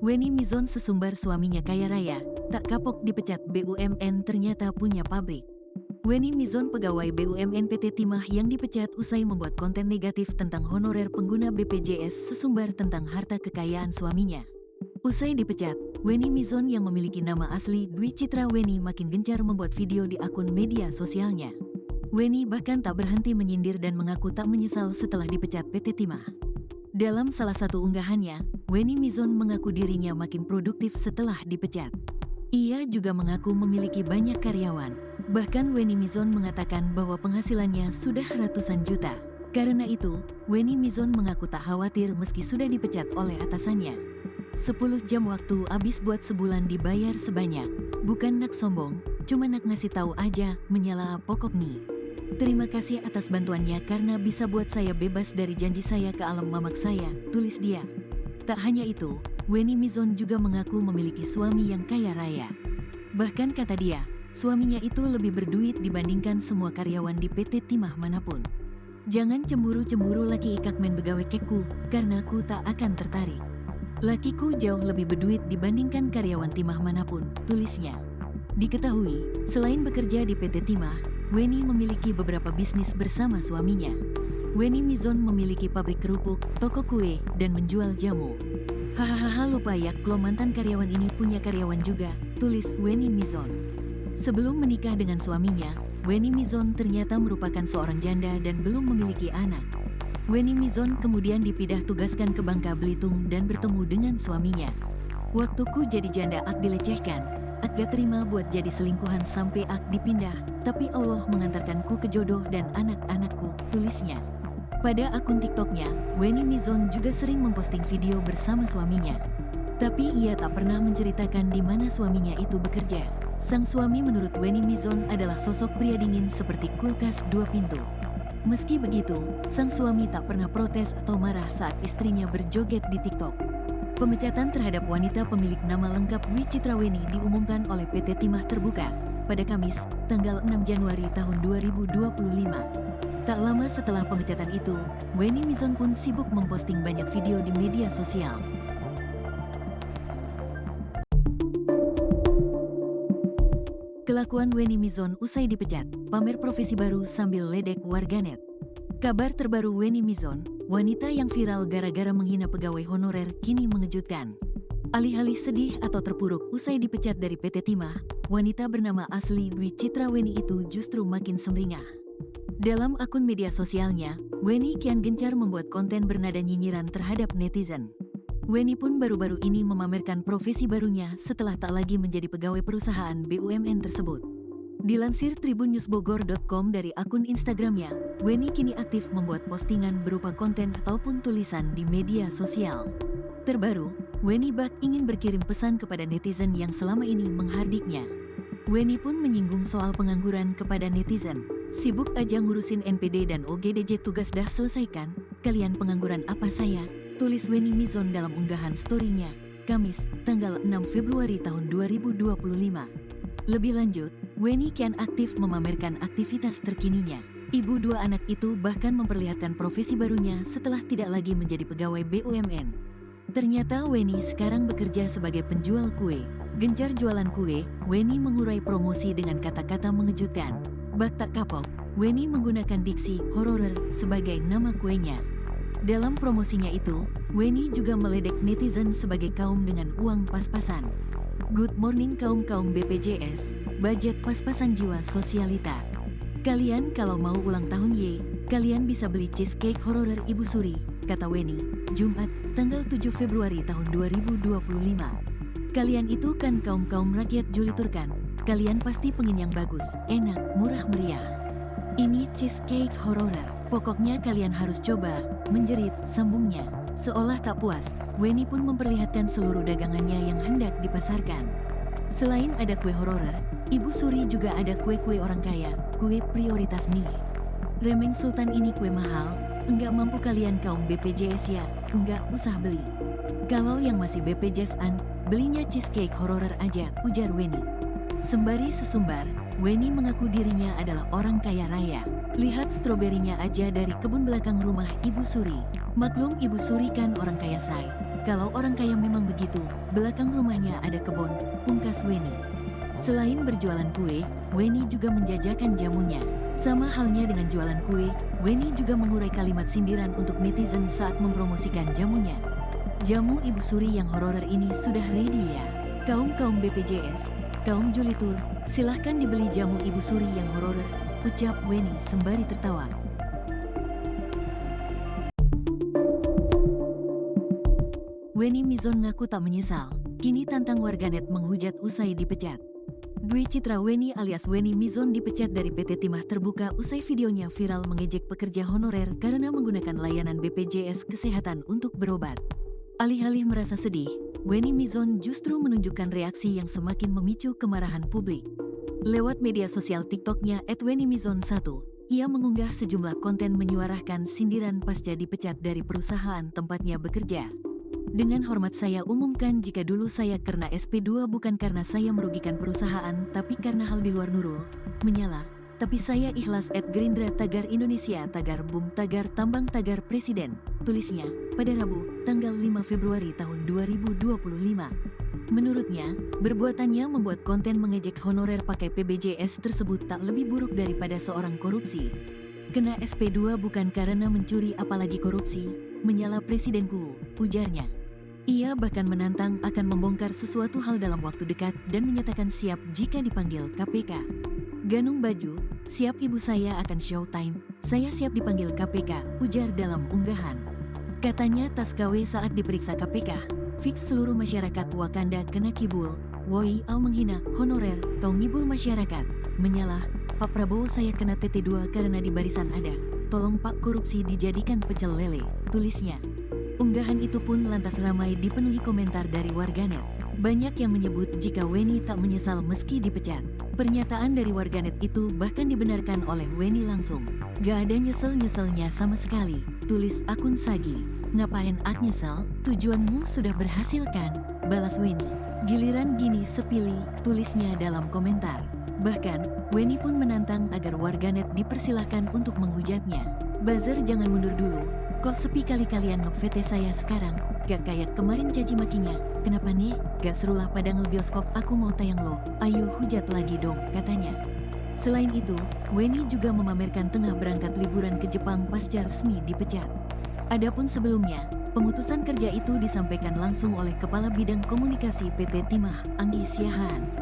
Weni Mizon sesumbar suaminya kaya raya, tak kapok dipecat BUMN ternyata punya pabrik. Weni Mizon pegawai BUMN PT Timah yang dipecat usai membuat konten negatif tentang honorer pengguna BPJS sesumbar tentang harta kekayaan suaminya. Usai dipecat, Weni Mizon yang memiliki nama asli Dwi Citra Weni makin gencar membuat video di akun media sosialnya. Weni bahkan tak berhenti menyindir dan mengaku tak menyesal setelah dipecat PT Timah. Dalam salah satu unggahannya, Weni Mizon mengaku dirinya makin produktif setelah dipecat. Ia juga mengaku memiliki banyak karyawan. Bahkan Weni Mizon mengatakan bahwa penghasilannya sudah ratusan juta. Karena itu, Weni Mizon mengaku tak khawatir meski sudah dipecat oleh atasannya. 10 jam waktu habis buat sebulan dibayar sebanyak. Bukan nak sombong, cuma nak ngasih tahu aja, menyala pokok nih. Terima kasih atas bantuannya karena bisa buat saya bebas dari janji saya ke alam mamak saya, tulis dia. Tak hanya itu, Weni Mizon juga mengaku memiliki suami yang kaya raya. Bahkan kata dia, suaminya itu lebih berduit dibandingkan semua karyawan di PT Timah manapun. Jangan cemburu-cemburu laki ikak men begawe keku, karena ku tak akan tertarik. Lakiku jauh lebih berduit dibandingkan karyawan Timah manapun, tulisnya. Diketahui, selain bekerja di PT Timah, Weni memiliki beberapa bisnis bersama suaminya. Weni Mizon memiliki pabrik kerupuk, toko kue, dan menjual jamu. Hahaha lupa ya kalau mantan karyawan ini punya karyawan juga, tulis Weni Mizon. Sebelum menikah dengan suaminya, Weni Mizon ternyata merupakan seorang janda dan belum memiliki anak. Weni Mizon kemudian dipindah tugaskan ke Bangka Belitung dan bertemu dengan suaminya. Waktuku jadi janda ak dilecehkan, ak gak terima buat jadi selingkuhan sampai ak dipindah, tapi Allah mengantarkanku ke jodoh dan anak-anakku, tulisnya. Pada akun TikToknya, Weni Mizon juga sering memposting video bersama suaminya. Tapi ia tak pernah menceritakan di mana suaminya itu bekerja. Sang suami menurut Weni Mizon adalah sosok pria dingin seperti kulkas 2 pintu. Meski begitu, sang suami tak pernah protes atau marah saat istrinya berjoget di TikTok. Pemecatan terhadap wanita pemilik nama lengkap Dwi Citra Weni diumumkan oleh PT Timah Terbuka pada Kamis, tanggal 6 Januari tahun 2025. Tak lama setelah pemecatan itu, Weni Mizon pun sibuk memposting banyak video di media sosial. Kelakuan Weni Mizon usai dipecat, pamer profesi baru sambil ledek warganet. Kabar terbaru Weni Mizon, wanita yang viral gara-gara menghina pegawai honorer kini mengejutkan. Alih-alih sedih atau terpuruk usai dipecat dari PT Timah, wanita bernama asli Dwi Citra Weni itu justru makin sumringah. Dalam akun media sosialnya, Weni kian gencar membuat konten bernada nyinyiran terhadap netizen. Weni pun baru-baru ini memamerkan profesi barunya setelah tak lagi menjadi pegawai perusahaan BUMN tersebut. Dilansir tribunnewsbogor.com dari akun Instagramnya, Weni kini aktif membuat postingan berupa konten ataupun tulisan di media sosial. Terbaru, Weni bak ingin berkirim pesan kepada netizen yang selama ini menghardiknya. Weni pun menyinggung soal pengangguran kepada netizen. Sibuk aja ngurusin NPD dan OGDJ tugas dah selesaikan, kalian pengangguran apa saya? Tulis Weni Mizon dalam unggahan story-nya, Kamis, tanggal 6 Februari tahun 2025. Lebih lanjut, Weni kian aktif memamerkan aktivitas terkininya. Ibu 2 anak itu bahkan memperlihatkan profesi barunya setelah tidak lagi menjadi pegawai BUMN. Ternyata Weni sekarang bekerja sebagai penjual kue. Gencar jualan kue, Weni mengurai promosi dengan kata-kata mengejutkan. Bak tak kapok, Weni menggunakan diksi honorer sebagai nama kuenya. Dalam promosinya itu, Weni juga meledek netizen sebagai kaum dengan uang pas-pasan. Good morning kaum-kaum BPJS, budget pas-pasan jiwa sosialita. Kalian kalau mau ulang tahun kalian bisa beli cheesecake honorer Ibu Suri, kata Weni, Jumat, tanggal 7 Februari tahun 2025. Kalian itu kan kaum-kaum rakyat julitur kan? Kalian pasti pengen yang bagus, enak, murah meriah. Ini cheesecake honorer, pokoknya kalian harus coba, menjerit, sambungnya. Seolah tak puas, Weni pun memperlihatkan seluruh dagangannya yang hendak dipasarkan. Selain ada kue honorer, Ibu Suri juga ada kue-kue orang kaya, kue prioritas nih. Remeng Sultan ini kue mahal, enggak mampu kalian kaum BPJS ya, enggak usah beli. Kalau yang masih BPJS-an, belinya cheesecake honorer aja, ujar Weni. Sembari sesumbar, Weni mengaku dirinya adalah orang kaya raya. Lihat stroberinya aja dari kebun belakang rumah Ibu Suri. Maklum Ibu Suri kan orang kaya say. Kalau orang kaya memang begitu, belakang rumahnya ada kebun, pungkas Weni. Selain berjualan kue, Weni juga menjajakan jamunya. Sama halnya dengan jualan kue, Weni juga mengurai kalimat sindiran untuk netizen saat mempromosikan jamunya. Jamu Ibu Suri yang hororer ini sudah ready ya. Kaum BPJS, kaum Julitur, silahkan dibeli jamu Ibu Suri yang hororer, ucap Weni sembari tertawa. Weni Mizon ngaku tak menyesal, kini tantang warganet menghujat usai dipecat. Dwi Citra Weni alias Weni Mizon dipecat dari PT Timah Terbuka usai videonya viral mengejek pekerja honorer karena menggunakan layanan BPJS Kesehatan untuk berobat. Alih-alih merasa sedih, Weni Mizon justru menunjukkan reaksi yang semakin memicu kemarahan publik. Lewat media sosial TikToknya @wenimizon1, ia mengunggah sejumlah konten menyuarakan sindiran pasca dipecat dari perusahaan tempatnya bekerja. Dengan hormat saya umumkan jika dulu saya kena SP2 bukan karena saya merugikan perusahaan tapi karena hal di luar Nurul, menyala. Tapi saya ikhlas @Gerindra tagar Indonesia tagar Bum tagar Tambang tagar Presiden, tulisnya pada Rabu, tanggal 5 Februari tahun 2025. Menurutnya, perbuatannya membuat konten mengejek honorer pakai PBJS tersebut tak lebih buruk daripada seorang korupsi. Kena SP2 bukan karena mencuri apalagi korupsi, menyala presidenku, ujarnya. Ia bahkan menantang akan membongkar sesuatu hal dalam waktu dekat dan menyatakan siap jika dipanggil KPK. Ganung baju, siap ibu saya akan showtime, saya siap dipanggil KPK, ujar dalam unggahan. Katanya tas KW saat diperiksa KPK, fix seluruh masyarakat Wakanda kena kibul, woi au menghina, honorer, kau ngibul masyarakat, menyalah, Pak Prabowo saya kena TT2 karena di barisan ada, tolong Pak korupsi dijadikan pecel lele, tulisnya. Unggahan itu pun lantas ramai dipenuhi komentar dari warganet. Banyak yang menyebut jika Weni tak menyesal meski dipecat. Pernyataan dari warganet itu bahkan dibenarkan oleh Weni langsung. Gak ada nyesel-nyeselnya sama sekali, tulis akun Sagi. Ngapain ak nyesel? Tujuanmu sudah berhasil kan? Balas Weni. Giliran gini sepilih, tulisnya dalam komentar. Bahkan, Weni pun menantang agar warganet dipersilahkan untuk menghujatnya. Buzzer jangan mundur dulu. Kok sepi kali kalian nge-VT saya sekarang? Gak kayak kemarin caci makinya. Kenapa nih? Gak serulah pada nge-bioskop aku mau tayang loh. Ayo hujat lagi dong, katanya. Selain itu, Weni juga memamerkan tengah berangkat liburan ke Jepang pasca resmi dipecat. Adapun sebelumnya, pemutusan kerja itu disampaikan langsung oleh Kepala Bidang Komunikasi PT Timah, Anggi Siahaan.